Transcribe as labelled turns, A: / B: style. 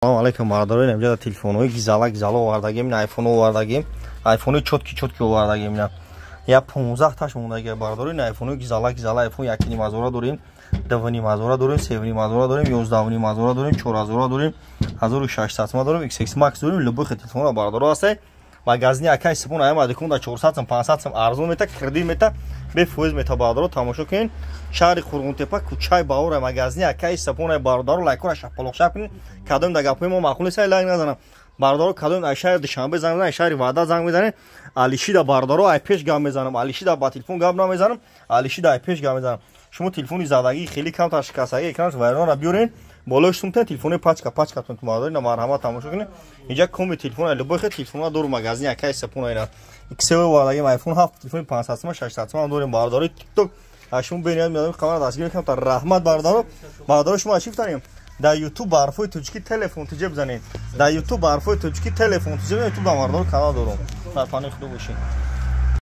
A: Assalomu alaykum baradorlar. Imroz telefonoi gizala ovardagim, iPhone ovardagim. iPhone chotki ovardagim. Ya 15 tash mondaga baradorlar. iPhone gizala iPhone 1.5 дорим, 2.5 дорим, 3.5 дорим, 11.5 дорим, 4.0 дорим, 1600 дорим, XX Max дорим. Любой телефон barador аст. Магазини акай сипон аймади кунда 400 500 арзон мета, кредит мета, бефоиз мета barador тамошо кунин. Шаҳри Қурғунтепа кӯчаи баъора магазини акаи сапонаи бародаро лайкора шапалоқша кунин. Кадом да гапои мо маъқул нест лайк назанам. Бародаро кадом ай шаҳри Душанбе занг мезанам, ай шаҳри Ваъда занг мезанем. Алишида бародаро ай пеш гап мезанам. Алишида ба телефон гап намезанам. Алишида ай пеш гап мезанам. Шумо телефони задагӣ хеле камтар шикастагӣ экранаш вайронро биёрен. Болош сумта телефони пачка тун тумадори на марҳамат тамошо кунин. Инҷа коми телефон любой хел телефона дор магазини акаи сапонаи на. XL вадаги iPhone 7 телефони 500 600 дорем бародари TikTok. Ашум беният миадам камера дастгир мекунам та раҳмат бародаро шумо ачиф танем дар YouTube ба ҳарфои тоҷики телефон тиҷа бизанед дар YouTube ба ҳарфои тоҷики телефон тиҷа YouTube ба бародаро канал дорум фарпани худо бошед.